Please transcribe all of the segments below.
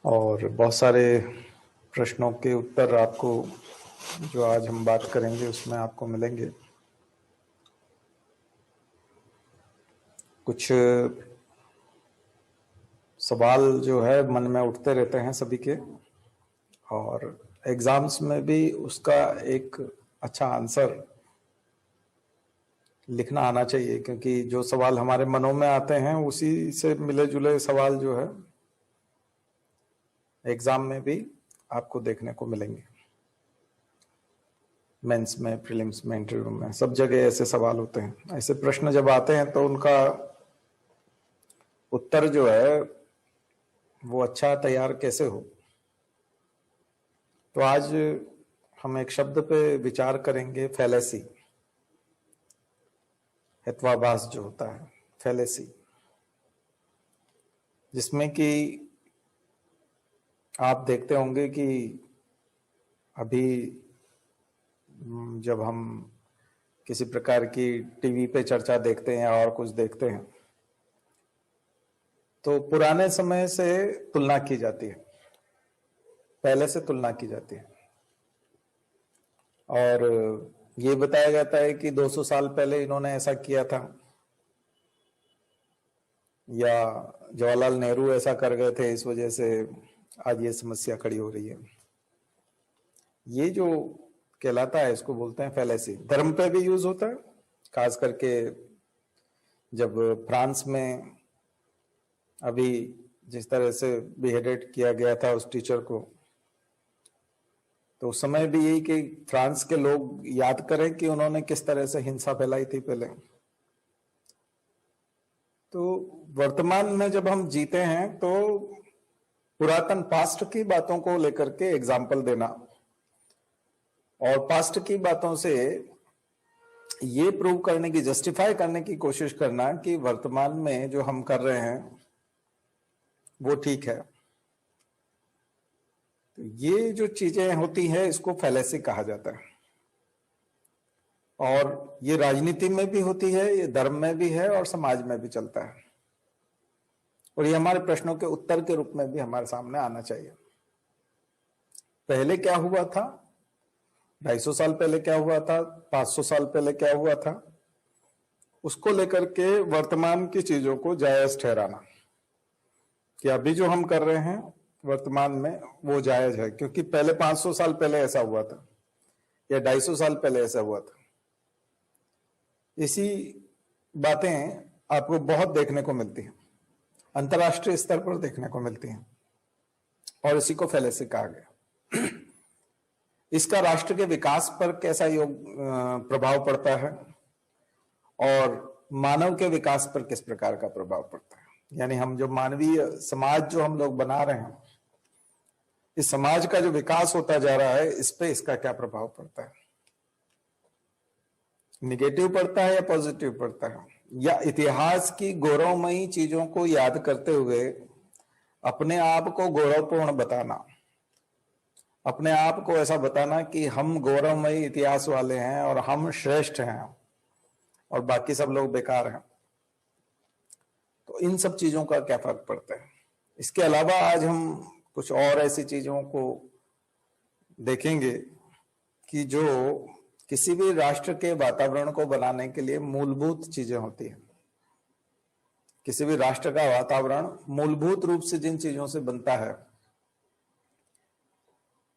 और बहुत सारे प्रश्नों के उत्तर आपको जो आज हम बात करेंगे उसमें आपको मिलेंगे। कुछ सवाल जो है मन में उठते रहते हैं सभी के, और एग्जाम्स में भी उसका एक अच्छा आंसर लिखना आना चाहिए, क्योंकि जो सवाल हमारे मनों में आते हैं उसी से मिले जुले सवाल जो है एग्जाम में भी आपको देखने को मिलेंगे। मेंस में, प्रीलिम्स में, इंटरव्यू में, सब जगह ऐसे सवाल होते हैं। ऐसे प्रश्न जब आते हैं तो उनका उत्तर जो है वो अच्छा तैयार कैसे हो। तो आज हम एक शब्द पे विचार करेंगे, फैलेसी, हेत्वाभास जो होता है, फैलेसी, जिसमें कि आप देखते होंगे कि अभी जब हम किसी प्रकार की टीवी पे चर्चा देखते हैं और कुछ देखते हैं तो पुराने समय से तुलना की जाती है, पहले से तुलना की जाती है, और ये बताया जाता है कि 200 साल पहले इन्होंने ऐसा किया था, या जवाहरलाल नेहरू ऐसा कर गए थे, इस वजह से आज ये समस्या खड़ी हो रही है। ये जो कहलाता है इसको बोलते हैं फैलेसी। धर्म पे भी यूज होता है, खास करके जब फ्रांस में अभी जिस तरह से बिहेडेड किया गया था उस टीचर को, तो उस समय भी यही कि फ्रांस के लोग याद करें कि उन्होंने किस तरह से हिंसा फैलाई थी पहले। तो वर्तमान में जब हम जीते हैं तो पुरातन पास्ट की बातों को लेकर के एग्जाम्पल देना और पास्ट की बातों से ये प्रूव करने की, जस्टिफाई करने की कोशिश करना कि वर्तमान में जो हम कर रहे हैं वो ठीक है। तो ये जो चीजें होती है इसको फैलेसी कहा जाता है, और ये राजनीति में भी होती है, ये धर्म में भी है और समाज में भी चलता है, और ये हमारे प्रश्नों के उत्तर के रूप में भी हमारे सामने आना चाहिए। पहले क्या हुआ था, 250 साल पहले क्या हुआ था, 500 साल पहले क्या हुआ था, उसको लेकर के वर्तमान की चीजों को जायज ठहराना कि अभी जो हम कर रहे हैं वर्तमान में वो जायज है, क्योंकि पहले 500 साल पहले ऐसा हुआ था या 250 साल पहले ऐसा हुआ था। इसी बातें आपको बहुत देखने को मिलती हैं, अंतर्राष्ट्रीय स्तर पर देखने को मिलती हैं, और इसी को फैलेसी कहा गया। इसका राष्ट्र के विकास पर कैसा प्रभाव पड़ता है और मानव के विकास पर किस प्रकार का प्रभाव पड़ता है, यानी हम जो मानवीय समाज जो हम लोग बना रहे हैं, इस समाज का जो विकास होता जा रहा है, इस पे इसका क्या प्रभाव पड़ता है, निगेटिव पड़ता है या पॉजिटिव पड़ता है, या इतिहास की गौरवमयी चीजों को याद करते हुए अपने आप को गौरवपूर्ण बताना, अपने आप को ऐसा बताना कि हम गौरवमयी इतिहास वाले हैं और हम श्रेष्ठ हैं और बाकी सब लोग बेकार हैं। तो इन सब चीजों का क्या फर्क पड़ता है। इसके अलावा आज हम कुछ और ऐसी चीजों को देखेंगे कि जो किसी भी राष्ट्र के वातावरण को बनाने के लिए मूलभूत चीजें होती हैं। किसी भी राष्ट्र का वातावरण मूलभूत रूप से जिन चीजों से बनता है।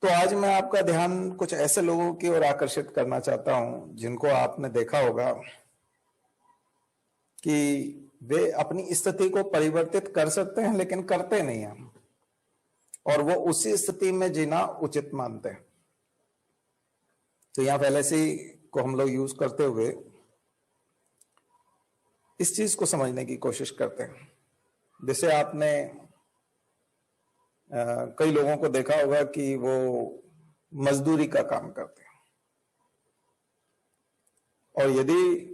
तो आज मैं आपका ध्यान कुछ ऐसे लोगों की ओर आकर्षित करना चाहता हूं जिनको आपने देखा होगा कि वे अपनी स्थिति को परिवर्तित कर सकते हैं लेकिन करते नहीं हैं, और वो उसी स्थिति में जीना उचित मानते हैं। तो यहां फैलेसी को हम लोग यूज करते हुए इस चीज को समझने की कोशिश करते हैं। जैसे आपने कई लोगों को देखा होगा कि वो मजदूरी का काम करते हैं, और यदि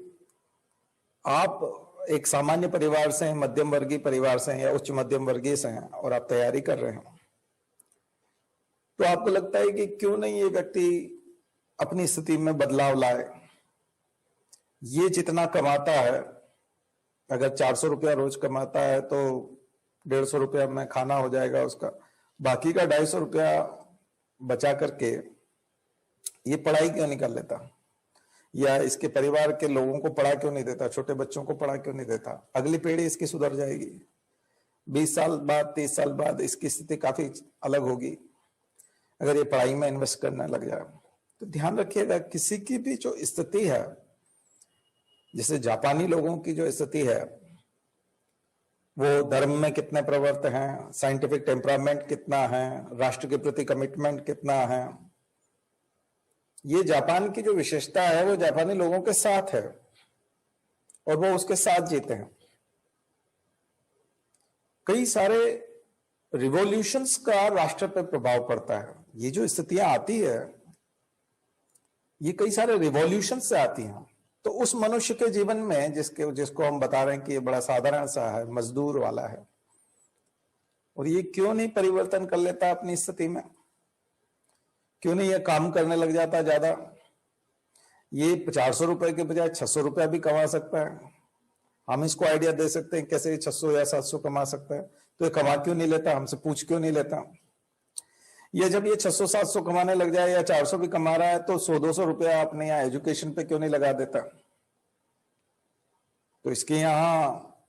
आप एक सामान्य परिवार से हैं, मध्यम वर्गीय परिवार से हैं या उच्च मध्यम वर्गीय से हैं, और आप तैयारी कर रहे हैं, तो आपको लगता है कि क्यों नहीं ये व्यक्ति अपनी स्थिति में बदलाव लाए। ये जितना कमाता है, अगर 400 रुपया रोज कमाता है तो 150 रुपया में खाना हो जाएगा उसका, बाकी का 250 रुपया बचा करके ये पढ़ाई क्यों नहीं कर लेता, या इसके परिवार के लोगों को पढ़ा क्यों नहीं देता, छोटे बच्चों को पढ़ा क्यों नहीं देता? अगली पीढ़ी इसकी सुधर जाएगी। 20 साल बाद, 30 साल बाद इसकी स्थिति काफी अलग होगी अगर ये पढ़ाई में इन्वेस्ट करने लग जाए। तो ध्यान रखिएगा, किसी की भी जो स्थिति है, जैसे जापानी लोगों की जो स्थिति है, वो धर्म में कितने प्रवृत्त हैं, साइंटिफिक टेम्परामेंट कितना है, राष्ट्र के प्रति कमिटमेंट कितना है, ये जापान की जो विशेषता है वो जापानी लोगों के साथ है और वो उसके साथ जीते हैं। कई सारे रिवॉल्यूशंस का राष्ट्र पर प्रभाव पड़ता है। ये जो स्थितियां आती है ये कई सारे रिवॉल्यूशन से आती हैं। तो उस मनुष्य के जीवन में जिसको हम बता रहे हैं कि ये बड़ा साधारण सा है, मजदूर वाला है, और ये क्यों नहीं परिवर्तन कर लेता अपनी स्थिति में? क्यों नहीं ये काम करने लग जाता ज्यादा? ये 400 रुपए के बजाय 600 रुपया भी कमा सकता है। हम इसको आइडिया दे सकते हैं कैसे 600 या 700 कमा सकता है। तो ये कमा क्यों नहीं लेता, हमसे पूछ क्यों नहीं लेता? ये जब ये 600-700 कमाने लग जाए या 400 भी कमा रहा है तो 100-200 रुपया अपने यहाँ एजुकेशन पे क्यों नहीं लगा देता? तो इसके यहाँ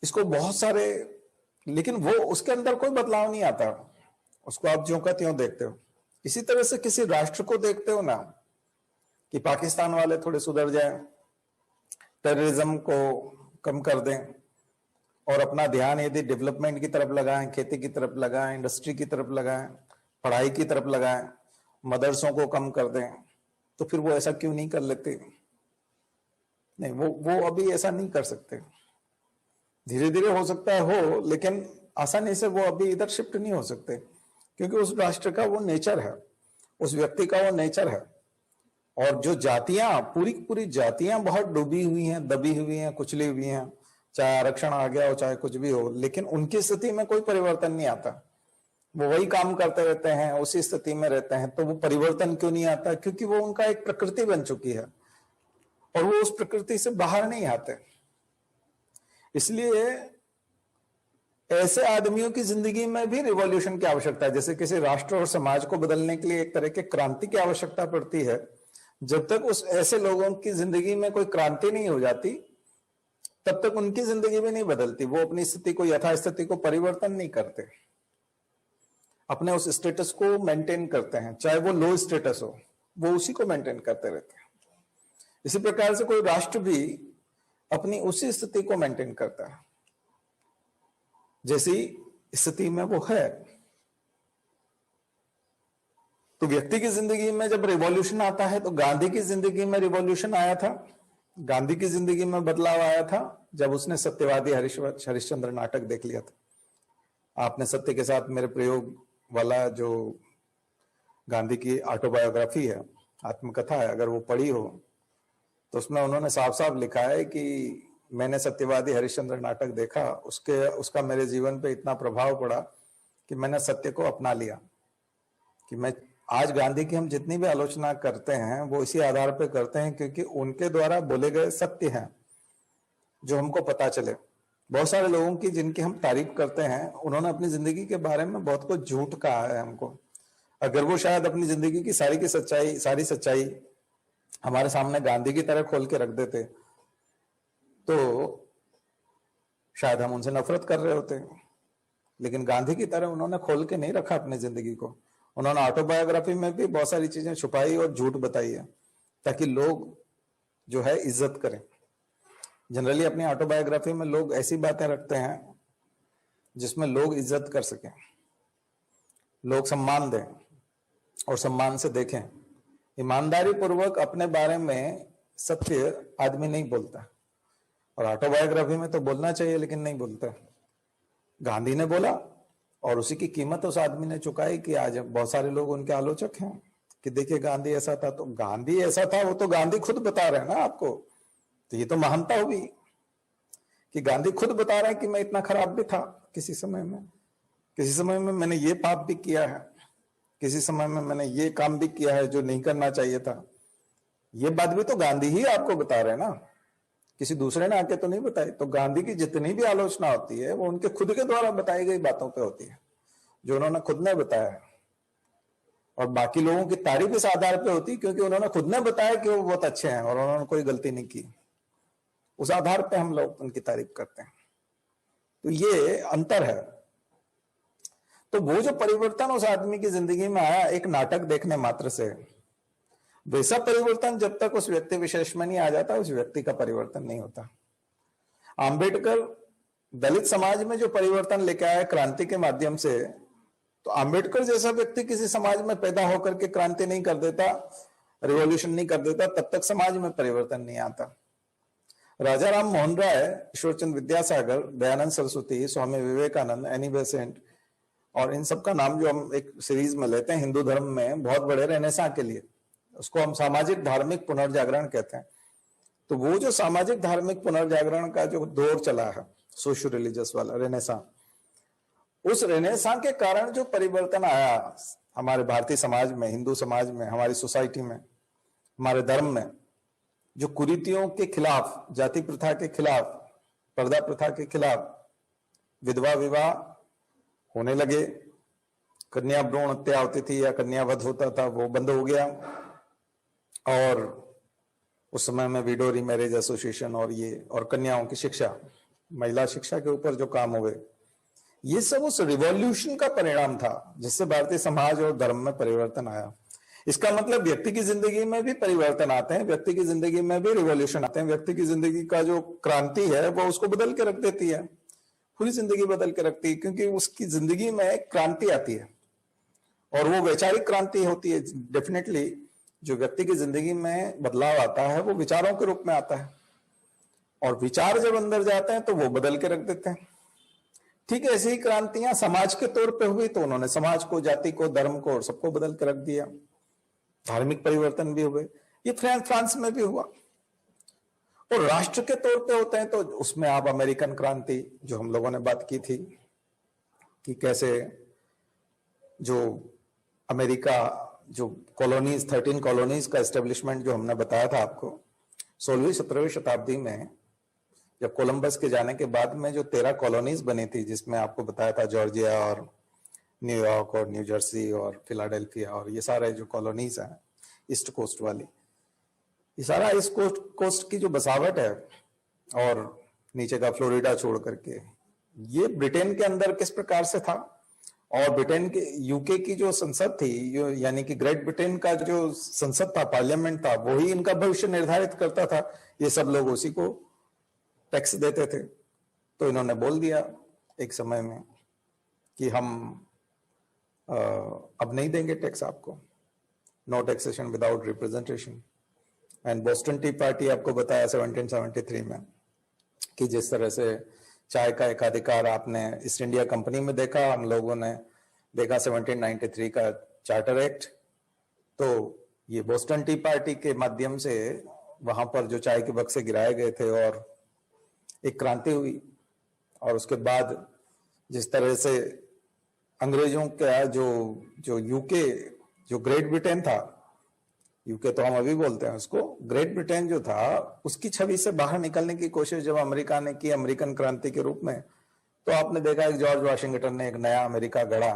इसको बहुत सारे, लेकिन वो उसके अंदर कोई बदलाव नहीं आता, उसको आप ज्यों का त्यों देखते हो। इसी तरह से किसी राष्ट्र को देखते हो ना, कि पाकिस्तान वाले थोड़े सुधर जाएं, टेररिज्म को कम कर दें और अपना ध्यान यदि डेवलपमेंट की तरफ लगाएं, खेती की तरफ लगाएं, इंडस्ट्री की तरफ लगाएं, पढ़ाई की तरफ लगाएं, मदरसों को कम कर दें, तो फिर वो ऐसा क्यों नहीं कर लेते? नहीं, वो अभी ऐसा नहीं कर सकते। धीरे धीरे हो सकता है हो, लेकिन आसानी से वो अभी इधर शिफ्ट नहीं हो सकते, क्योंकि उस राष्ट्र का वो नेचर है, उस व्यक्ति का वो नेचर है। और जो जातियां, पूरी पूरी जातियां बहुत डूबी हुई हैं, दबी हुई हैं, कुचली हुई हैं, चाहे आरक्षण आ गया हो चाहे कुछ भी हो, लेकिन उनकी स्थिति में कोई परिवर्तन नहीं आता। वो वही काम करते रहते हैं, उसी स्थिति में रहते हैं। तो वो परिवर्तन क्यों नहीं आता? क्योंकि वो उनका एक प्रकृति बन चुकी है और वो उस प्रकृति से बाहर नहीं आते। इसलिए ऐसे आदमियों की जिंदगी में भी रिवॉल्यूशन की आवश्यकता है। जैसे किसी राष्ट्र और समाज को बदलने के लिए एक तरह के क्रांति की आवश्यकता पड़ती है, जब तक उस ऐसे लोगों की जिंदगी में कोई क्रांति नहीं हो जाती तब तक उनकी जिंदगी भी नहीं बदलती। वो अपनी स्थिति को, यथास्थिति को परिवर्तन नहीं करते, अपने उस स्टेटस को मेंटेन करते हैं, चाहे वो लो स्टेटस हो, वो उसी को मेंटेन करते रहते हैं। इसी प्रकार से कोई राष्ट्र भी अपनी उसी स्थिति को मेंटेन करता है जैसी स्थिति में वो है। तो व्यक्ति की जिंदगी में जब रिवॉल्यूशन आता है, तो गांधी की जिंदगी में रिवॉल्यूशन आया था, गांधी की जिंदगी में बदलाव आया था जब उसने सत्यवादी हरिश्चंद्र नाटक देख लिया था। आपने सत्य के साथ मेरे प्रयोग वाला जो गांधी की ऑटोबायोग्राफी है, आत्मकथा है, अगर वो पढ़ी हो तो उसमें उन्होंने साफ साफ लिखा है कि मैंने सत्यवादी हरिश्चंद्र नाटक देखा, उसका मेरे जीवन पे इतना प्रभाव पड़ा कि मैंने सत्य को अपना लिया। कि मैं आज गांधी की हम जितनी भी आलोचना करते हैं वो इसी आधार पे करते हैं क्योंकि उनके द्वारा बोले गए सत्य हैं जो हमको पता चले। बहुत सारे लोगों की जिनकी हम तारीफ करते हैं, उन्होंने अपनी जिंदगी के बारे में बहुत कुछ झूठ कहा है हमको। अगर वो शायद अपनी जिंदगी की सारी सच्चाई हमारे सामने गांधी की तरह खोल के रख देते तो शायद हम उनसे नफरत कर रहे होते, लेकिन गांधी की तरह उन्होंने खोल के नहीं रखा अपनी जिंदगी को। उन्होंने ऑटोबायोग्राफी में भी बहुत सारी चीजें छुपाई और झूठ बताई है ताकि लोग जो है इज्जत करें। जनरली अपनी ऑटोबायोग्राफी में लोग ऐसी बातें रखते हैं जिसमें लोग इज्जत कर सकें, लोग सम्मान दें और सम्मान से देखें। ईमानदारी पूर्वक अपने बारे में सत्य आदमी नहीं बोलता, और ऑटोबायोग्राफी में तो बोलना चाहिए लेकिन नहीं बोलता। गांधी ने बोला और उसी की कीमत उस आदमी ने चुकाई कि आज बहुत सारे लोग उनके आलोचक हैं कि देखिए गांधी ऐसा था। तो गांधी ऐसा था, वो तो गांधी खुद बता रहे हैं ना आपको, तो ये तो महानता हुई कि गांधी खुद बता रहे हैं कि मैं इतना खराब भी था किसी समय में मैंने ये पाप भी किया है, किसी समय में मैंने ये काम भी किया है जो नहीं करना चाहिए था। ये बात भी तो गांधी ही आपको बता रहे हैं ना, किसी दूसरे ने आके तो नहीं बताई। तो गांधी की जितनी भी आलोचना होती है वो उनके खुद के द्वारा बताई गई बातों पे होती है, जो उन्होंने खुद ने बताया है, और बाकी लोगों की तारीफ इस आधार पे होती क्योंकि उन्होंने खुद ने बताया कि वो बहुत अच्छे हैं और उन्होंने कोई गलती नहीं की, उस आधार पे हम लोग उनकी तारीफ करते हैं। तो ये अंतर है। तो वो जो परिवर्तन उस आदमी की जिंदगी में आया एक नाटक देखने मात्र से, वैसा परिवर्तन जब तक उस व्यक्ति विशेष में नहीं आ जाता उस व्यक्ति का परिवर्तन नहीं होता। आंबेडकर दलित समाज में जो परिवर्तन लेके आया क्रांति के माध्यम से, तो आंबेडकर जैसा व्यक्ति किसी समाज में पैदा होकर के क्रांति नहीं कर देता, रिवॉल्यूशन नहीं कर देता, तब तक समाज में परिवर्तन नहीं आता। राजा राम मोहन राय, ईश्वरचंद विद्यासागर, दयानंद सरस्वती, स्वामी विवेकानंद, एनी बेसेंट और इन सब का नाम जो हम एक सीरीज में लेते हैं हिंदू धर्म में बहुत बड़े रेनेसां के लिए, उसको हम सामाजिक धार्मिक पुनर्जागरण कहते हैं। तो वो जो सामाजिक धार्मिक पुनर्जागरण का जो दौर चला है सोशल रिलीजियस वाला रेनेसां, उस रेनेसां के कारण जो परिवर्तन आया हमारे भारतीय समाज में, हिंदू समाज में, हमारी सोसाइटी में, हमारे धर्म में, जो कुरीतियों के खिलाफ, जाति प्रथा के खिलाफ, पर्दा प्रथा के खिलाफ विधवा विवाह होने लगे, कन्या भ्रूण हत्या होती थी या कन्या वध होता था, वो बंद हो गया। और उस समय में विडो रीमैरिज एसोसिएशन और ये और कन्याओं की शिक्षा, महिला शिक्षा के ऊपर जो काम हुए, ये सब उस रिवॉल्यूशन का परिणाम था जिससे भारतीय समाज और धर्म में परिवर्तन आया। इसका मतलब व्यक्ति की जिंदगी में भी परिवर्तन आते हैं, व्यक्ति की जिंदगी में भी रिवॉल्यूशन आते हैं। व्यक्ति की जिंदगी का जो क्रांति है वो उसको बदल के रख देती है, पूरी जिंदगी बदल के रखती है, क्योंकि उसकी जिंदगी में क्रांति आती है और वो वैचारिक क्रांति होती है। डेफिनेटली जो व्यक्ति की जिंदगी में बदलाव आता है वो विचारों के रूप में आता है, और विचार जब अंदर जाते हैं तो वो बदल के रख देते हैं। ठीक है, ऐसी ही क्रांतियां समाज के तौर पे हुई तो उन्होंने समाज को, जाति को, धर्म को और सबको बदल के रख दिया। धार्मिक परिवर्तन भी हुए, ये फ्रांस में भी हुआ। और राष्ट्र के तौर पे होते हैं तो उसमें आप अमेरिकन क्रांति जो हम लोगों ने बात की थी कि कैसे जो अमेरिका जो कॉलोनीज 13 कॉलोनीज का एस्टेब्लिशमेंट जो हमने बताया था आपको 16वीं 17वीं शताब्दी में, जब कोलंबस के जाने के बाद में जो 13 कॉलोनीज बनी थी, जिसमें आपको बताया था जॉर्जिया और न्यूयॉर्क और न्यू जर्सी और फिलाडेल्फिया और ये सारे जो कॉलोनीज हैं ईस्ट कोस्ट वाली, ये सारा ईस्ट कोस्ट की जो बसावट है और नीचे का फ्लोरिडा छोड़ करके, ये ब्रिटेन के अंदर किस प्रकार से था। और ब्रिटेन के यूके की जो संसद थी, यानी कि ग्रेट ब्रिटेन का जो संसद था, पार्लियामेंट था, वही इनका भविष्य निर्धारित करता था। ये सब लोग उसी को टैक्स देते थे। तो इन्होंने बोल दिया एक समय में कि हम अब नहीं देंगे टैक्स आपको, no taxation without representation. And Boston tea party आपको बताया 1773 में कि जिस तरह से चाय का एकाधिकार आपने ईस्ट इंडिया कंपनी में देखा, हम लोगों ने देखा 1793 का चार्टर एक्ट। तो ये बोस्टन टी पार्टी के माध्यम से वहां पर जो चाय के बक्से गिराए गए थे और एक क्रांति हुई। और उसके बाद जिस तरह से अंग्रेजों का जो यूके, जो ग्रेट ब्रिटेन था, यूके तो हम अभी बोलते हैं उसको, ग्रेट ब्रिटेन जो था, उसकी छवि से बाहर निकलने की कोशिश जब अमेरिका ने की अमेरिकन क्रांति के रूप में, तो आपने देखा एक जॉर्ज वाशिंगटन ने एक नया अमेरिका गढ़ा।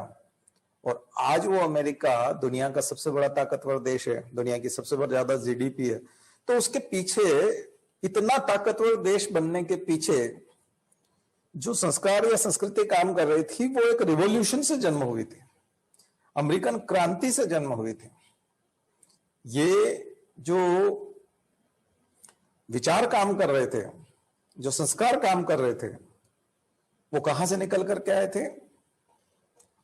और आज वो अमेरिका दुनिया का सबसे बड़ा ताकतवर देश है, दुनिया की सबसे ज्यादा जीडीपी है। तो उसके पीछे, इतना ताकतवर देश बनने के पीछे जो संस्कार या संस्कृति काम कर रही थी, वो एक रिवॉल्यूशन से जन्म हुई थी, अमेरिकन क्रांति से जन्म हुई थी। ये जो विचार काम कर रहे थे, जो संस्कार काम कर रहे थे, वो कहां से निकल करके आए थे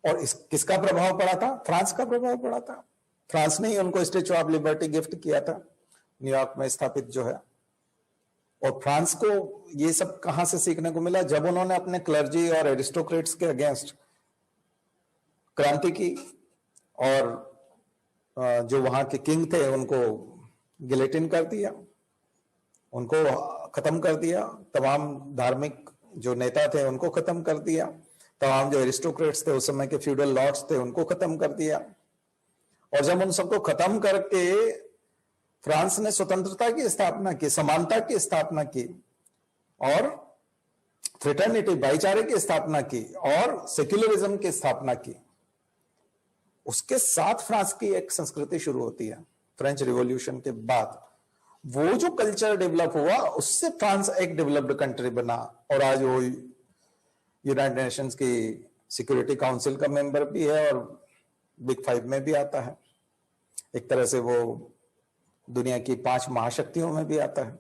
और किसका प्रभाव पड़ा था? फ्रांस का प्रभाव पड़ा था। फ्रांस ने ही उनको स्टैच्यू ऑफ लिबर्टी गिफ्ट किया था, न्यूयॉर्क में स्थापित जो है। और फ्रांस को ये सब कहां से सीखने को मिला? जब उन्होंने अपने क्लर्जी और एरिस्टोक्रेट्स के अगेंस्ट क्रांति की और जो वहां के किंग थे उनको गिलेटिन कर दिया, उनको खत्म कर दिया, तमाम धार्मिक जो नेता थे उनको खत्म कर दिया, तमाम जो एरिस्टोक्रेट्स थे उस समय के फ्यूडल लॉर्ड्स थे उनको खत्म कर दिया। और जब उन सबको खत्म करके फ्रांस ने स्वतंत्रता की स्थापना की, समानता की स्थापना की और फ्रेटर्निटी, भाईचारे की स्थापना की और सेक्युलरिज्म की स्थापना की, उसके साथ फ्रांस की एक संस्कृति शुरू होती है। फ्रेंच रिवॉल्यूशन के बाद वो जो कल्चर डेवलप हुआ, उससे फ्रांस एक डेवलप्ड कंट्री बना और आज वो यूनाइटेड नेशंस की सिक्योरिटी काउंसिल का मेंबर भी है और बिग 5 में भी आता है। एक तरह से वो दुनिया की 5 महाशक्तियों में भी आता है।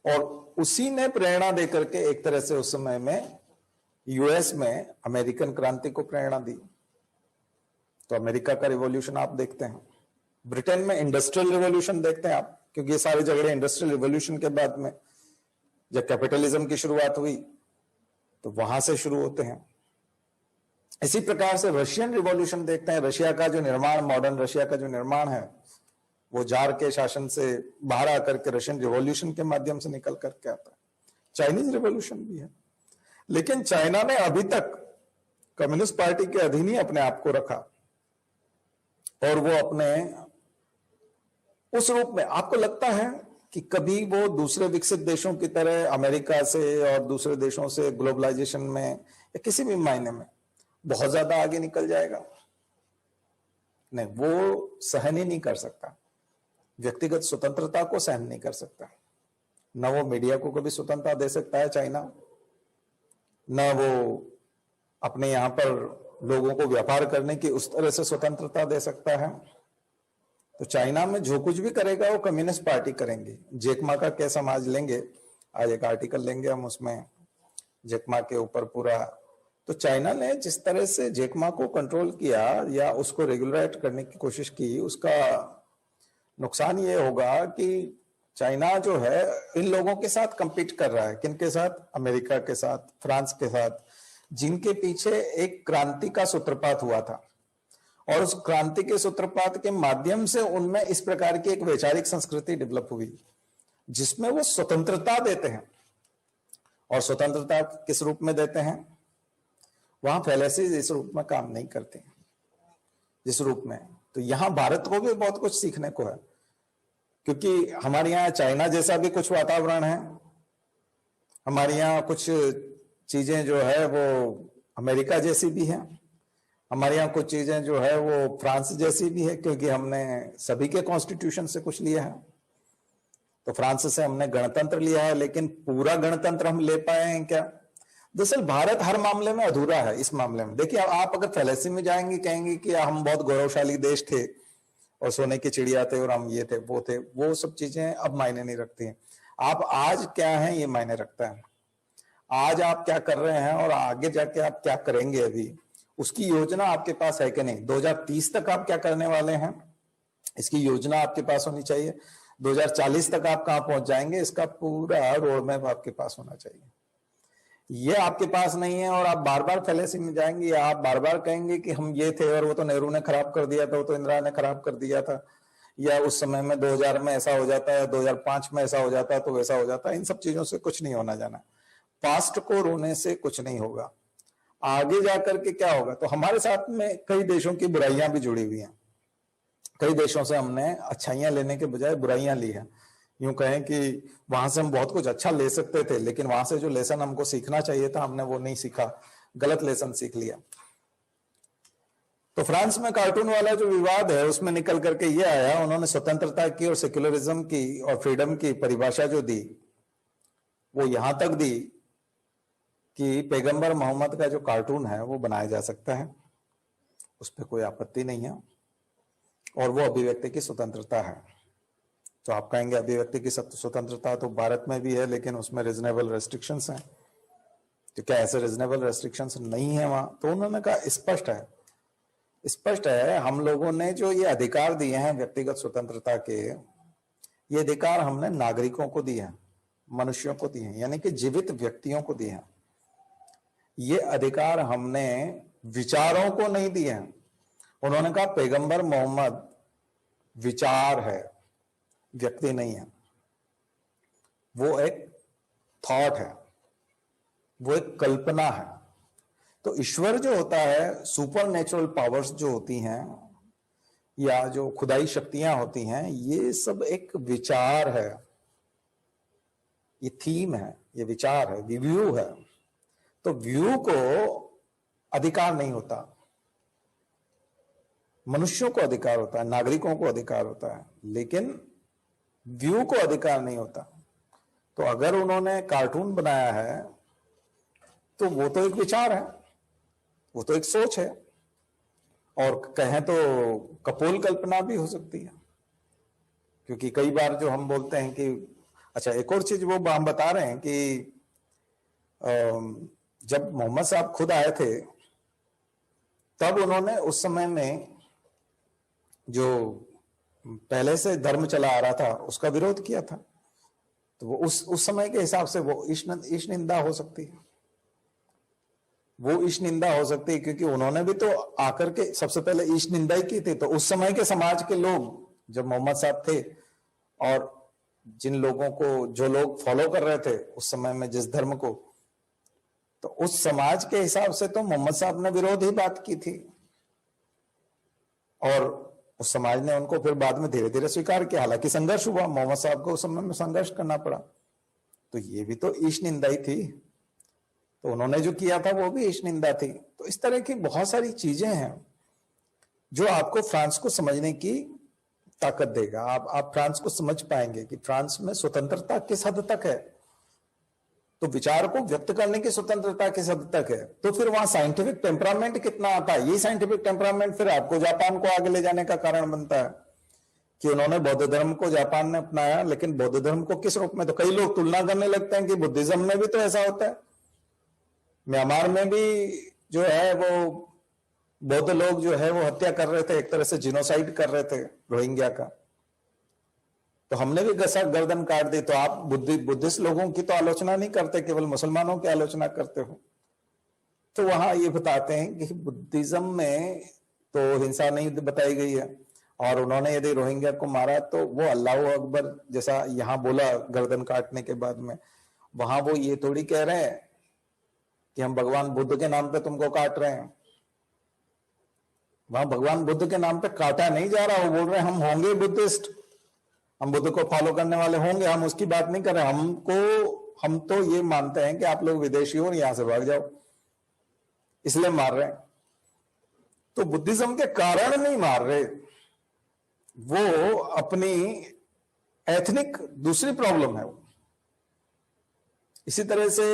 और उसी ने प्रेरणा देकर के एक तरह से उस समय में यूएस में अमेरिकन क्रांति को प्रेरणा दी। तो अमेरिका का रिवॉल्यूशन आप देखते हैं, ब्रिटेन में इंडस्ट्रियल रिवॉल्यूशन देखते हैं आप, क्योंकि ये सारे झगड़े इंडस्ट्रियल रिवॉल्यूशन के बाद में जब कैपिटलिज्म की शुरुआत हुई तो वहां से शुरू होते हैं। इसी प्रकार से रशियन रिवॉल्यूशन देखते हैं। रशिया का जो निर्माण, मॉडर्न रशिया का जो निर्माण है, वो जार के शासन से बाहर आकर के रशियन रिवॉल्यूशन के माध्यम से निकल करके आता है। चाइनीज रिवॉल्यूशन भी है, लेकिन चाइना ने अभी तक कम्युनिस्ट पार्टी के अधीन ही अपने आप को रखा और वो अपने उस रूप में, आपको लगता है कि कभी वो दूसरे विकसित देशों की तरह अमेरिका से और दूसरे देशों से ग्लोबलाइजेशन में या किसी भी मायने में बहुत ज्यादा आगे निकल जाएगा? नहीं, वो सहन ही नहीं कर सकता, व्यक्तिगत स्वतंत्रता को सहन नहीं कर सकता। न वो मीडिया को कभी स्वतंत्रता दे सकता है चाइना, न वो अपने यहां पर लोगों को व्यापार करने की उस तरह से स्वतंत्रता दे सकता है। तो चाइना में जो कुछ भी करेगा वो कम्युनिस्ट पार्टी करेंगी। जैकमा का केस हम आज लेंगे, आज एक आर्टिकल लेंगे हम उसमें जैकमा के ऊपर पूरा। तो चाइना ने जिस तरह से जैकमा को कंट्रोल किया या उसको रेगुलेट करने की कोशिश की, उसका नुकसान ये होगा कि चाइना जो है इन लोगों के साथ कंपीट कर रहा है। किनके साथ? अमेरिका के साथ, फ्रांस के साथ, जिनके पीछे एक क्रांति का सूत्रपात हुआ था और उस क्रांति के सूत्रपात के माध्यम से उनमें इस प्रकार की एक वैचारिक संस्कृति डेवलप हुई जिसमें वो स्वतंत्रता देते हैं। और स्वतंत्रता किस रूप में देते हैं? वहां फैलेसीज इस रूप में काम नहीं करते जिस रूप में। तो यहां भारत को भी बहुत कुछ सीखने को है, क्योंकि हमारे यहाँ चाइना जैसा भी कुछ वातावरण है, हमारे यहाँ कुछ चीजें जो है वो अमेरिका जैसी भी है, हमारे यहाँ कुछ चीजें जो है वो फ्रांस जैसी भी है, क्योंकि हमने सभी के कॉन्स्टिट्यूशन से कुछ लिया है। तो फ्रांस से हमने गणतंत्र लिया है, लेकिन पूरा गणतंत्र हम ले पाए हैं क्या? दरअसल भारत हर मामले में अधूरा है। इस मामले में देखिए, आप अगर फैलेसी में जाएंगे, कहेंगे कि हम बहुत गौरवशाली देश थे और सोने की चिड़िया थे और हम ये थे वो थे, वो सब चीजें अब मायने नहीं रखती हैं। आप आज क्या हैं ये मायने रखता है। आज आप क्या कर रहे हैं और आगे जाके आप क्या करेंगे, अभी उसकी योजना आपके पास है कि नहीं? 2030 तक आप क्या करने वाले हैं, इसकी योजना आपके पास होनी चाहिए। 2040 तक आप कहां पहुंच जाएंगे, इसका पूरा रोड मैप आपके पास होना चाहिए। ये आपके पास नहीं है और आप बार बार फैलेसी में जाएंगे, या आप बार बार कहेंगे कि हम ये थे और वो तो नेहरू ने खराब कर दिया था, वो तो इंदिरा ने खराब कर दिया था, या उस समय में 2000 में ऐसा हो जाता है, 2005 में ऐसा हो जाता है, तो वैसा हो जाता है। इन सब चीजों से कुछ नहीं होना जाना। पास्ट को रोने से कुछ नहीं होगा। आगे जाकर के क्या होगा? तो हमारे साथ में कई देशों की बुराइयां भी जुड़ी हुई हैं। कई देशों से हमने अच्छाइयां लेने के बजाय बुराइयां ली हैं। यूं कहें कि वहां से हम बहुत कुछ अच्छा ले सकते थे, लेकिन वहां से जो लेसन हमको सीखना चाहिए था हमने वो नहीं सीखा, गलत लेसन सीख लिया। तो फ्रांस में कार्टून वाला जो विवाद है उसमें निकल करके ये आया, उन्होंने स्वतंत्रता की और सेक्युलरिज्म की और फ्रीडम की परिभाषा जो दी वो यहां तक दी कि पैगंबर मोहम्मद का जो कार्टून है वो बनाया जा सकता है, उस पर कोई आपत्ति नहीं है और वो अभिव्यक्ति की स्वतंत्रता है। तो आप कहेंगे अभिव्यक्ति की स्वतंत्रता तो भारत में भी है, लेकिन उसमें रीजनेबल रेस्ट्रिक्शंस हैं। तो क्या ऐसे रीजनेबल रेस्ट्रिक्शंस नहीं है वहां? तो उन्होंने कहा स्पष्ट है, हम लोगों ने जो ये अधिकार दिए हैं व्यक्तिगत स्वतंत्रता के, ये अधिकार हमने नागरिकों को दिए हैं, मनुष्यों को दिए हैं, यानी कि जीवित व्यक्तियों को दिए हैं। ये अधिकार हमने विचारों को नहीं दिए हैं। उन्होंने कहा पैगंबर मोहम्मद विचार है, व्यक्ति नहीं है, वो एक थॉट है, वो एक कल्पना है। तो ईश्वर जो होता है, सुपर नेचुरल पावर्स जो होती हैं या जो खुदाई शक्तियां होती हैं, ये सब एक विचार है, ये थीम है, ये विचार है, व्यू है। तो व्यू को अधिकार नहीं होता, मनुष्यों को अधिकार होता है, नागरिकों को अधिकार होता है, लेकिन व्यू को अधिकार नहीं होता। तो अगर उन्होंने कार्टून बनाया है तो वो तो एक विचार है, वो तो एक सोच है, और कहें तो कपोल कल्पना भी हो सकती है। क्योंकि कई बार जो हम बोलते हैं कि अच्छा, एक और चीज वो हम बता रहे हैं कि जब मोहम्मद साहब खुद आए थे तब उन्होंने उस समय में जो पहले से धर्म चला आ रहा था उसका विरोध किया था। तो वो उस समय के हिसाब से वो ईश निंदा हो सकती है, वो ईश निंदा हो सकती है, क्योंकि उन्होंने भी तो आकर के सबसे पहले ईश निंदा ही की थी। तो उस समय के समाज के लोग, जब मोहम्मद साहब थे और जिन लोगों को, जो लोग फॉलो कर रहे थे उस समय में जिस धर्म को, तो उस समाज के हिसाब से तो मोहम्मद साहब ने विरोध ही बात की थी, और उस समाज ने उनको फिर बाद में धीरे धीरे स्वीकार किया। हालांकि संघर्ष हुआ, मोहम्मद साहब को उस समय में संघर्ष करना पड़ा। तो ये भी तो ईश निंदा ही थी, तो उन्होंने जो किया था वो भी ईश निंदा थी। तो इस तरह की बहुत सारी चीजें हैं जो आपको फ्रांस को समझने की ताकत देगा। आप फ्रांस को समझ पाएंगे कि फ्रांस में स्वतंत्रता किस हद तक है, तो विचार को व्यक्त करने की स्वतंत्रता किस हद तक है, तो फिर वहां साइंटिफिक टेम्परामेंट कितना आता है। ये साइंटिफिक टेम्परामेंट फिर आपको जापान को आगे ले जाने का कारण बनता है कि उन्होंने बौद्ध धर्म को जापान ने अपनाया, लेकिन बौद्ध धर्म को किस रूप में। तो कई लोग तुलना करने लगते हैं कि बुद्धिज्म में भी तो ऐसा होता है, म्यांमार में भी जो है वो बौद्ध लोग जो है वो हत्या कर रहे थे, एक तरह से जिनोसाइड कर रहे थे रोहिंग्या का, तो हमने भी गर्दन काट दी। तो आप बुद्धिस्ट लोगों की तो आलोचना नहीं करते, केवल मुसलमानों की आलोचना करते हो। तो वहां ये बताते हैं कि बुद्धिज्म में तो हिंसा नहीं बताई गई है, और उन्होंने यदि रोहिंग्या को मारा तो वो अल्लाह अकबर जैसा यहाँ बोला गर्दन काटने के बाद में, वहां वो ये थोड़ी कह रहे हैं कि हम भगवान बुद्ध के नाम पे तुमको काट रहे हैं। वहां भगवान बुद्ध के नाम पे काटा नहीं जा रहा, वो बोल रहे हैं हम होंगे बुद्धिस्ट, हम बुद्ध को फॉलो करने वाले होंगे, हम उसकी बात नहीं कर रहे। हम तो ये मानते हैं कि आप लोग विदेशी हो और यहां से भाग जाओ, इसलिए मार रहे हैं। तो बुद्धिज्म के कारण नहीं मार रहे, वो अपनी एथनिक दूसरी प्रॉब्लम है। इसी तरह से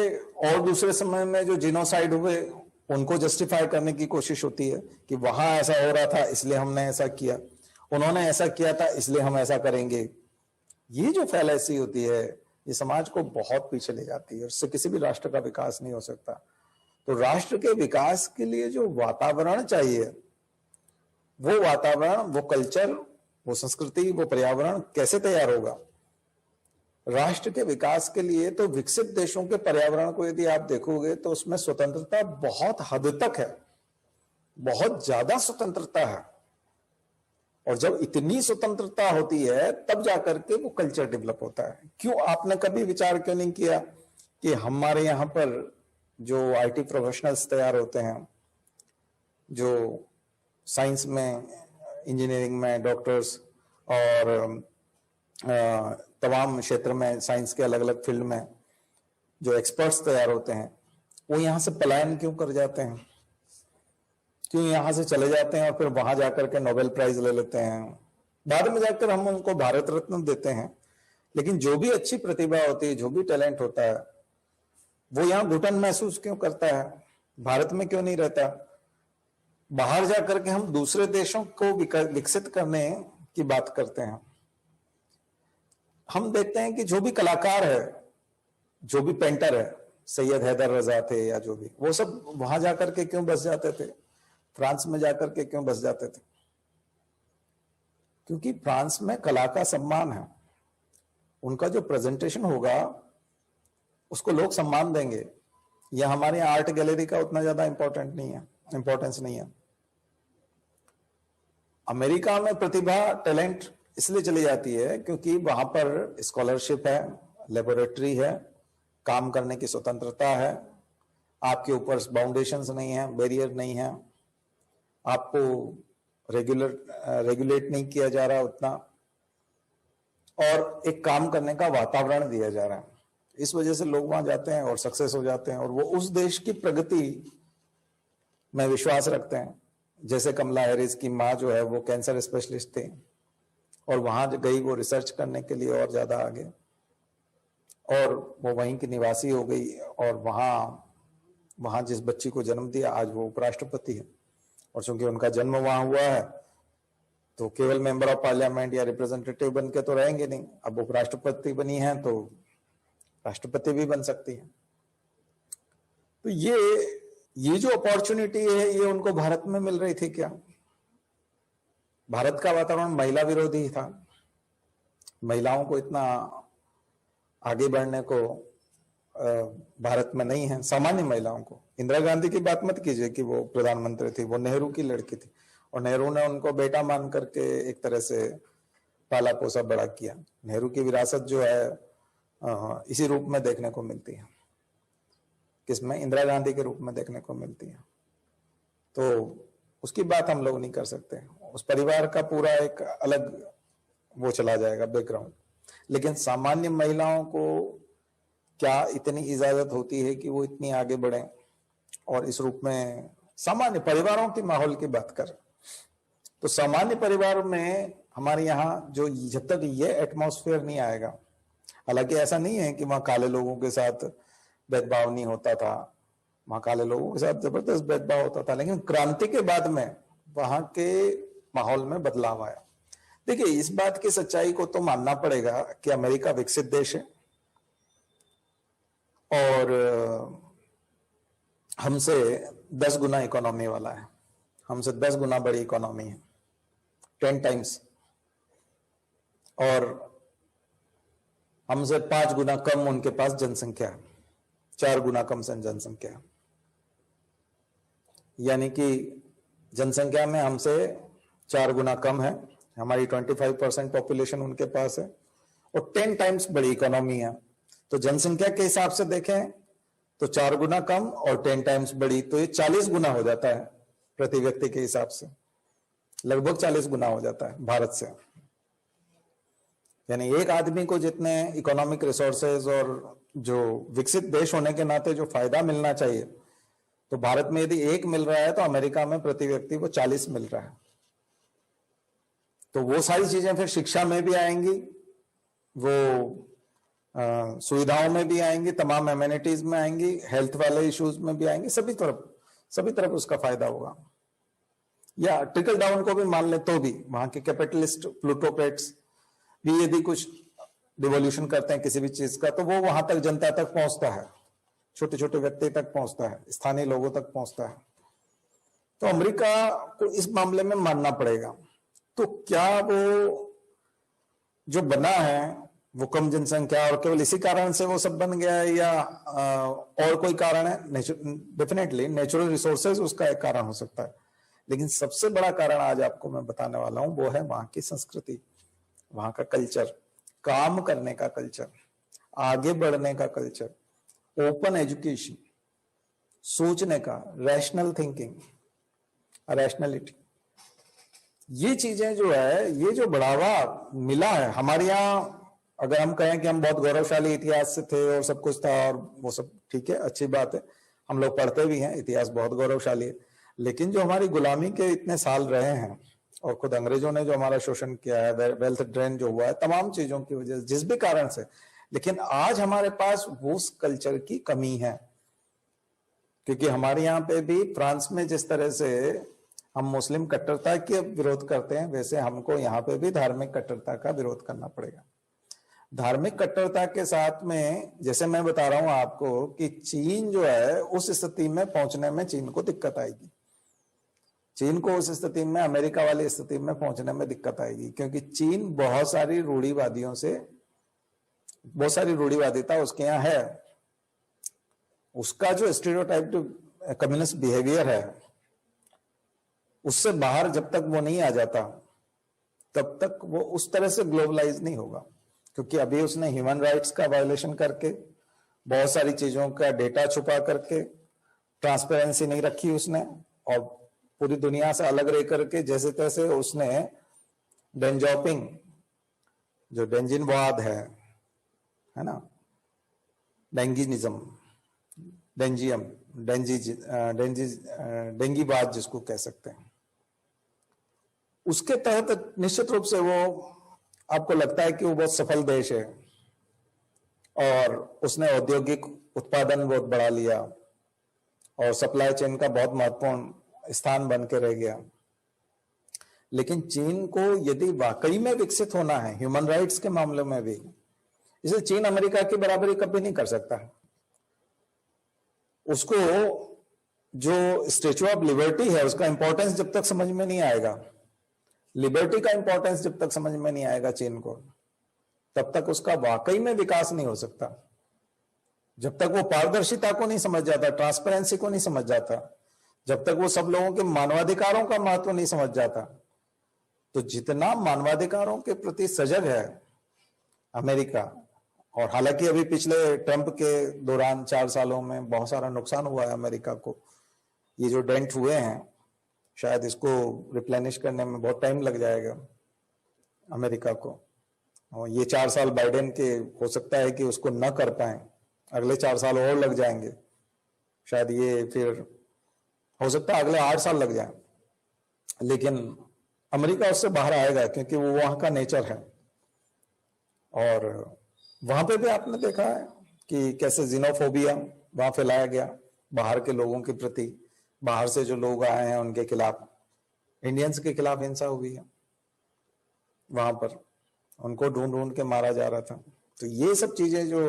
और दूसरे समय में जो जिनोसाइड हुए उनको जस्टिफाई करने की कोशिश होती है कि वहां ऐसा हो रहा था इसलिए हमने ऐसा किया, उन्होंने ऐसा किया था इसलिए हम ऐसा करेंगे। ये जो फैलेसी होती है ये समाज को बहुत पीछे ले जाती है, उससे किसी भी राष्ट्र का विकास नहीं हो सकता। तो राष्ट्र के विकास के लिए जो वातावरण चाहिए, वो वातावरण, वो कल्चर, वो संस्कृति, वो पर्यावरण कैसे तैयार होगा। राष्ट्र के विकास के लिए तो विकसित देशों के पर्यावरण को यदि आप देखोगे तो उसमें स्वतंत्रता बहुत हद तक है, बहुत ज्यादा स्वतंत्रता है। और जब इतनी स्वतंत्रता होती है तब जाकर के वो कल्चर डेवलप होता है। क्यों, आपने कभी विचार क्यों नहीं किया कि हमारे यहाँ पर जो आईटी प्रोफेशनल्स तैयार होते हैं, जो साइंस में, इंजीनियरिंग में डॉक्टर्स और तमाम क्षेत्र में, साइंस के अलग अलग फील्ड में जो एक्सपर्ट्स तैयार होते हैं, वो यहाँ से पलायन क्यों कर जाते हैं, क्यों यहाँ से चले जाते हैं और फिर वहां जाकर के नोबेल प्राइज ले लेते हैं। बाद में जाकर हम उनको भारत रत्न देते हैं, लेकिन जो भी अच्छी प्रतिभा होती है, जो भी टैलेंट होता है, वो यहाँ घुटन महसूस क्यों करता है, भारत में क्यों नहीं रहता। बाहर जाकर के हम दूसरे देशों को विकसित करने की बात करते हैं। हम देखते हैं कि जो भी कलाकार है, जो भी पेंटर है, सैयद हैदर रजा थे या जो भी, वो सब वहां जाकर के क्यों बस जाते थे, फ्रांस में जाकर के क्यों बस जाते थे। क्योंकि फ्रांस में कला का सम्मान है, उनका जो प्रेजेंटेशन होगा उसको लोग सम्मान देंगे। यह हमारे आर्ट गैलरी का उतना ज्यादा इंपॉर्टेंट नहीं है, इंपॉर्टेंस नहीं है। अमेरिका में प्रतिभा, टैलेंट इसलिए चली जाती है क्योंकि वहां पर स्कॉलरशिप है, लेबोरेटरी है, काम करने की स्वतंत्रता है, आपके ऊपर बाउंडेशंस नहीं है, बैरियर नहीं है, आपको रेगुलेट नहीं किया जा रहा उतना, और एक काम करने का वातावरण दिया जा रहा है। इस वजह से लोग वहां जाते हैं और सक्सेस हो जाते हैं, और वो उस देश की प्रगति में विश्वास रखते हैं। जैसे कमला हैरिस की माँ जो है वो कैंसर स्पेशलिस्ट थी और वहां गई वो रिसर्च करने के लिए और ज्यादा आगे, और वो वहीं की निवासी हो गई, और वहां जिस बच्ची को जन्म दिया आज वो उपराष्ट्रपति है। और चूंकि उनका जन्म वहां हुआ है तो केवल मेंबर ऑफ पार्लियामेंट या रिप्रेजेंटेटिव बन के तो रहेंगे नहीं, अब उपराष्ट्रपति बनी है तो राष्ट्रपति भी बन सकती है। तो ये जो अपॉर्चुनिटी है ये उनको भारत में मिल रही थी क्या? भारत का वातावरण महिला विरोधी था, महिलाओं को इतना आगे बढ़ने को भारत में नहीं है, सामान्य महिलाओं को। इंदिरा गांधी की बात मत कीजिए कि वो प्रधानमंत्री थी, वो नेहरू की लड़की थी और नेहरू ने उनको बेटा मान करके एक तरह से पाला पोसा बड़ा किया। नेहरू की विरासत जो है इसी रूप में देखने को मिलती है, किसमें? इंदिरा गांधी के रूप में देखने को मिलती है। तो उसकी बात हम लोग नहीं कर सकते, उस परिवार का पूरा एक अलग वो चला जाएगा बैकग्राउंड। लेकिन सामान्य महिलाओं को क्या इतनी इजाजत होती है कि वो इतनी आगे बढ़े? और इस रूप में सामान्य परिवारों के माहौल की बात करें तो सामान्य परिवार में हमारे यहाँ जो जब तक ये एटमॉस्फेयर नहीं आएगा, हालांकि ऐसा नहीं है कि वहां काले लोगों के साथ भेदभाव नहीं होता था, वहां काले लोगों के साथ जबरदस्त भेदभाव होता था, लेकिन क्रांति के बाद में वहां के माहौल में बदलाव आया। देखिए, इस बात की सच्चाई को तो मानना पड़ेगा कि अमेरिका विकसित देश है और हमसे 10 गुना इकोनॉमी वाला है, हमसे 10 गुना बड़ी इकोनॉमी है, 10 टाइम्स, और हमसे 5 गुना कम उनके पास जनसंख्या है, 4 गुना कम जनसंख्या है। यानी कि जनसंख्या में हमसे 4 गुना कम है, हमारी 25% पॉपुलेशन उनके पास है, और 10 टाइम्स बड़ी इकोनॉमी है। तो जनसंख्या के हिसाब से देखें तो 4 गुना कम और 10 टाइम्स बड़ी, तो ये 40 गुना हो जाता है प्रति व्यक्ति के हिसाब से, लगभग 40 गुना हो जाता है भारत से। यानी एक आदमी को जितने इकोनॉमिक रिसोर्सेज और जो विकसित देश होने के नाते जो फायदा मिलना चाहिए, तो भारत में यदि 1 मिल रहा है तो अमेरिका में प्रति व्यक्ति वो 40 मिल रहा है। तो वो सारी चीजें फिर शिक्षा में भी आएंगी, वो सुविधाओं में भी आएंगी, तमाम एमेनिटीज में आएंगी, हेल्थ वाले इश्यूज में भी आएंगी, सभी तरफ उसका फायदा होगा। या ट्रिकल डाउन को भी मान ले तो भी वहां के कैपिटलिस्ट प्लूटोक्रेट्स भी यदि कुछ डिवोल्यूशन करते हैं किसी भी चीज का, तो वो वहां तक जनता तक पहुंचता है, छोटे छोटे व्यक्ति तक पहुंचता है, स्थानीय लोगों तक पहुंचता है। तो अमेरिका को इस मामले में मानना पड़ेगा। तो क्या वो जो बना है वो कम जनसंख्या और केवल इसी कारण से वो सब बन गया है, या और कोई कारण है? डेफिनेटली नेचुरल रिसोर्सेज उसका एक कारण हो सकता है, लेकिन सबसे बड़ा कारण आज आपको मैं बताने वाला हूं, वो है वहां की संस्कृति, वहां का कल्चर, काम करने का कल्चर, आगे बढ़ने का कल्चर, ओपन एजुकेशन, सोचने का, रैशनल थिंकिंग, रैशनलिटी। ये चीजें जो है, ये जो बढ़ावा मिला है हमारे यहाँ, अगर हम कहें कि हम बहुत गौरवशाली इतिहास से थे और सब कुछ था और वो सब ठीक है, अच्छी बात है, हम लोग पढ़ते भी हैं, इतिहास बहुत गौरवशाली है, लेकिन जो हमारी गुलामी के इतने साल रहे हैं और खुद अंग्रेजों ने जो हमारा शोषण किया है, वेल्थ ड्रेन जो हुआ है, तमाम चीजों की वजह से, जिस भी कारण से, लेकिन आज हमारे पास वो कल्चर की कमी है। क्योंकि हमारे यहाँ पे भी फ्रांस में जिस तरह से हम मुस्लिम कट्टरता के विरोध करते हैं, वैसे हमको यहाँ पे भी धार्मिक कट्टरता का विरोध करना पड़ेगा। धार्मिक कट्टरता के साथ में, जैसे मैं बता रहा हूं आपको कि चीन जो है उस स्थिति में पहुंचने में चीन को दिक्कत आएगी, चीन को उस स्थिति में, अमेरिका वाली स्थिति में पहुंचने में दिक्कत आएगी, क्योंकि चीन बहुत सारी रूढ़िवादियों से, बहुत सारी रूढ़िवादिता उसके यहाँ है, उसका जो स्टीरियोटाइप्ड कम्युनिस्ट बिहेवियर है उससे बाहर जब तक वो नहीं आ जाता तब तक वो उस तरह से ग्लोबलाइज नहीं होगा। क्योंकि अभी उसने ह्यूमन राइट्स का वायलेशन करके, बहुत सारी चीजों का डेटा छुपा करके, ट्रांसपेरेंसी नहीं रखी उसने, और पूरी दुनिया से अलग रह करके जैसे तैसे उसने डेंजोपिंग, जो डेंजिनवाद है ना, डेंगिनिज्म, डेंजियम, डेंगीबाद जिसको कह सकते हैं, उसके तहत निश्चित रूप से वो आपको लगता है कि वो बहुत सफल देश है और उसने औद्योगिक उत्पादन बहुत बढ़ा लिया और सप्लाई चेन का बहुत महत्वपूर्ण स्थान बन के रह गया। लेकिन चीन को यदि वाकई में विकसित होना है ह्यूमन राइट्स के मामले में भी, इसलिए चीन अमेरिका की बराबरी कभी नहीं कर सकता। उसको जो स्टेच्यू ऑफ लिबर्टी है उसका इंपॉर्टेंस जब तक समझ में नहीं आएगा, लिबर्टी का इंपॉर्टेंस जब तक समझ में नहीं आएगा चीन को, तब तक उसका वाकई में विकास नहीं हो सकता। जब तक वो पारदर्शिता को नहीं समझ जाता, ट्रांसपेरेंसी को नहीं समझ जाता, जब तक वो सब लोगों के मानवाधिकारों का महत्व नहीं समझ जाता, तो जितना मानवाधिकारों के प्रति सजग है अमेरिका, और हालांकि अभी पिछले ट्रंप के दौरान 4 सालों में बहुत सारा नुकसान हुआ है अमेरिका को, ये जो डेंट हुए हैं शायद इसको रिप्लेनिश करने में बहुत टाइम लग जाएगा अमेरिका को, और ये 4 साल बाइडेन के हो सकता है कि उसको न कर पाए, अगले 4 साल और लग जाएंगे, शायद ये फिर हो सकता है अगले 8 साल लग जाए, लेकिन अमेरिका उससे बाहर आएगा क्योंकि वो वहां का नेचर है। और वहां पे भी आपने देखा है कि कैसे जीनोफोबिया वहां फैलाया गया बाहर के लोगों के प्रति, बाहर से जो लोग आए हैं उनके खिलाफ, इंडियंस के खिलाफ हिंसा हुई है वहां पर, उनको ढूंढ ढूंढ के मारा जा रहा था। तो ये सब चीजें जो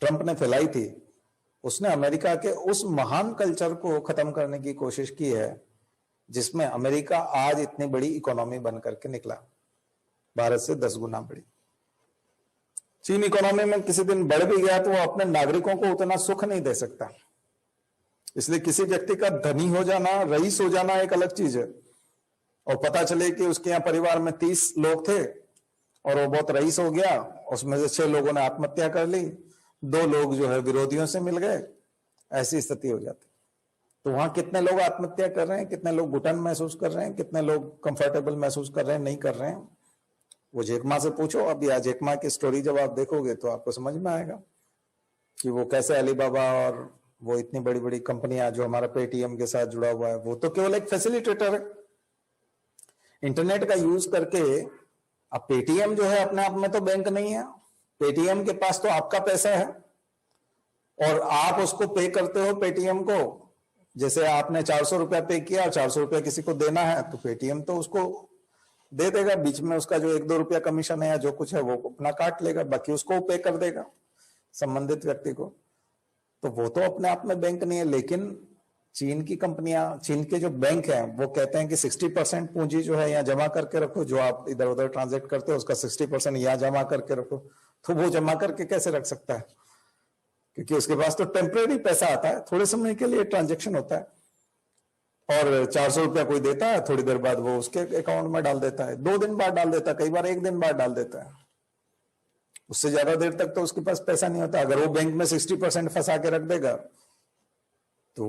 ट्रंप ने फैलाई थी, उसने अमेरिका के उस महान कल्चर को खत्म करने की कोशिश की है जिसमें अमेरिका आज इतनी बड़ी इकोनॉमी बन करके निकला, भारत से 10 गुना बड़ी। चीन इकोनॉमी में किसी दिन बढ़ भी गया तो वो अपने नागरिकों को उतना सुख नहीं दे सकता, इसलिए किसी व्यक्ति का धनी हो जाना, रईस हो जाना एक अलग चीज है, और पता चले कि उसके यहाँ परिवार में 30 लोग थे और वो बहुत रईस हो गया, उसमें से 6 लोगों ने आत्महत्या कर ली, 2 लोग जो है विरोधियों से मिल गए, ऐसी स्थिति हो जाती। तो वहां कितने लोग आत्महत्या कर रहे हैं, कितने लोग घुटन महसूस कर रहे हैं, कितने लोग कंफर्टेबल महसूस कर रहे हैं, नहीं कर रहे हैं, वो जैकमा से पूछो। अभी आज जैकमा की स्टोरी जब आप देखोगे तो आपको समझ में आएगा कि वो कैसे अलीबाबा और वो इतनी बड़ी बड़ी कंपनियां जो हमारा पेटीएम के साथ जुड़ा हुआ है, वो तो केवल एक फैसिलिटेटर है इंटरनेट का यूज करके। अब पेटीएम जो है अपने आप में तो बैंक नहीं है, पेटीएम के पास तो आपका पैसा है और आप उसको पे करते हो पेटीएम को। जैसे आपने 400 रुपया पे किया और 400 रुपया किसी को देना है तो पेटीएम तो उसको दे देगा, बीच में उसका जो 1-2 रुपया कमीशन है या जो कुछ है वो अपना काट लेगा, बाकी उसको पे कर देगा संबंधित व्यक्ति को। तो वो तो अपने आप में बैंक नहीं है। लेकिन चीन की कंपनियां, चीन के जो बैंक हैं वो कहते हैं कि 60% पूंजी जो है यहाँ जमा करके रखो, जो आप इधर उधर ट्रांजेक्ट करते हो उसका 60% यहाँ जमा करके रखो। तो वो जमा करके कैसे रख सकता है, क्योंकि उसके पास तो टेम्परेरी पैसा आता है, थोड़े समय के लिए ट्रांजेक्शन होता है, और 400 रुपया कोई देता है, थोड़ी देर बाद वो उसके अकाउंट में डाल देता है, 2 दिन बाद डाल देता है, कई बार 1 दिन बाद डाल देता है, उससे ज्यादा देर तक तो उसके पास पैसा नहीं होता। अगर वो बैंक में 60% फंसा के रख देगा तो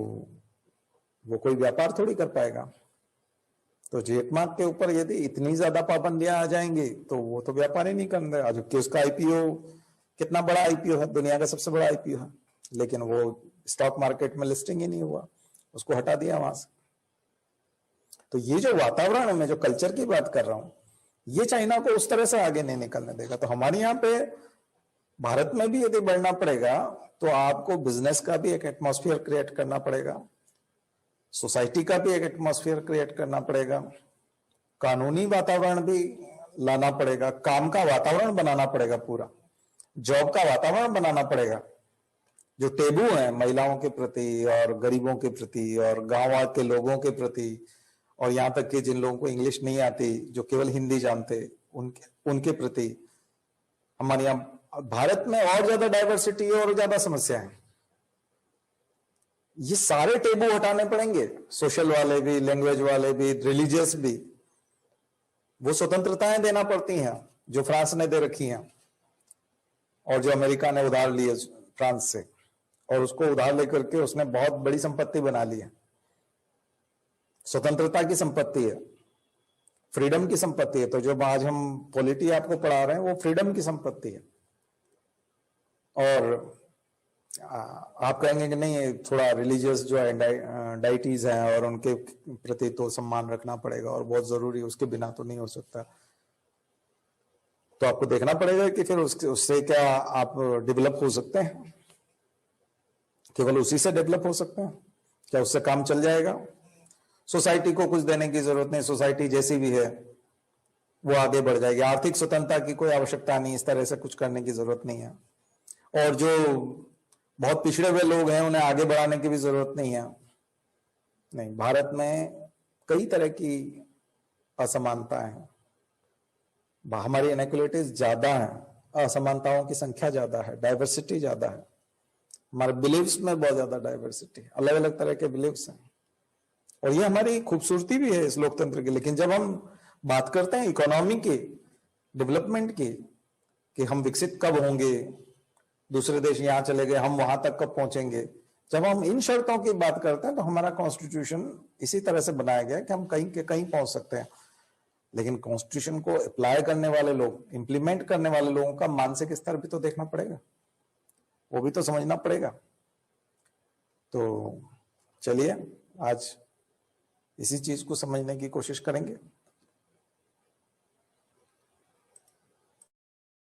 वो कोई व्यापार थोड़ी कर पाएगा। तो जेकमार्क के ऊपर यदि इतनी ज्यादा पाबंदियां आ जाएंगी तो वो तो व्यापार ही नहीं करने, जबकि उसका आईपीओ कितना बड़ा आईपीओ है, दुनिया का सबसे बड़ा आईपीओ है, लेकिन वो स्टॉक मार्केट में लिस्टिंग ही नहीं हुआ, उसको हटा दिया वहां से। तो ये जो वातावरण है, मैं जो कल्चर की बात कर रहा हूं, ये चाइना को उस तरह से आगे नहीं निकलने देगा। तो हमारे यहाँ पे भारत में भी यदि बढ़ना पड़ेगा तो आपको बिजनेस का भी एक एटमॉस्फेयर क्रिएट करना पड़ेगा, सोसाइटी का भी एक एटमॉस्फेयर क्रिएट करना पड़ेगा, कानूनी वातावरण भी लाना पड़ेगा, काम का वातावरण बनाना पड़ेगा, पूरा जॉब का वातावरण बनाना पड़ेगा। जो टेबू है महिलाओं के प्रति और गरीबों के प्रति और गांव के लोगों के प्रति, और यहाँ तक कि जिन लोगों को इंग्लिश नहीं आती, जो केवल हिंदी जानते, उनके प्रति हमारे यहाँ भारत में और ज्यादा डाइवर्सिटी और ज्यादा समस्या है। ये सारे टेबू हटाने पड़ेंगे, सोशल वाले भी, लैंग्वेज वाले भी, रिलीजियस भी। वो स्वतंत्रताएं देना पड़ती हैं जो फ्रांस ने दे रखी हैं और जो अमेरिका ने उधार ली है फ्रांस से, और उसको उधार लेकर के उसने बहुत बड़ी संपत्ति बना ली है। स्वतंत्रता की संपत्ति है, फ्रीडम की संपत्ति है। तो जो आज हम पॉलिटी आपको पढ़ा रहे हैं वो फ्रीडम की संपत्ति है। और आप कहेंगे कि नहीं थोड़ा रिलीजियस जो है डाइटीज हैं और उनके प्रति तो सम्मान रखना पड़ेगा और बहुत जरूरी, उसके बिना तो नहीं हो सकता। तो आपको देखना पड़ेगा कि फिर उससे क्या आप डेवलप हो सकते हैं, केवल उसी से डेवलप हो सकते हैं क्या, उससे काम चल जाएगा? सोसाइटी को कुछ देने की जरूरत नहीं, सोसाइटी जैसी भी है वो आगे बढ़ जाएगी। आर्थिक स्वतंत्रता की कोई आवश्यकता नहीं, इस तरह से कुछ करने की जरूरत नहीं है। और जो बहुत पिछड़े हुए लोग हैं उन्हें आगे बढ़ाने की भी जरूरत नहीं है। नहीं, भारत में कई तरह की असमानता है, हमारी इनइक्वालिटीज ज्यादा है, असमानताओं की संख्या ज्यादा है, डाइवर्सिटी ज्यादा है, हमारे बिलीव्स में बहुत ज्यादा डाइवर्सिटी, अलग अलग तरह के बिलीव्स हैं। और ये हमारी खूबसूरती भी है इस लोकतंत्र की। लेकिन जब हम बात करते हैं इकोनॉमी की, डेवलपमेंट की, कि हम विकसित कब होंगे, दूसरे देश यहां चले गए, हम वहां तक कब पहुंचेंगे, जब हम इन शर्तों की बात करते हैं तो हमारा कॉन्स्टिट्यूशन इसी तरह से बनाया गया कि हम कहीं के कहीं पहुंच सकते हैं। लेकिन कॉन्स्टिट्यूशन को अप्लाई करने वाले लोग, इंप्लीमेंट करने वाले लोगों का मानसिक स्तर भी तो देखना पड़ेगा, वो भी तो समझना पड़ेगा। तो चलिए आज इसी चीज को समझने की कोशिश करेंगे।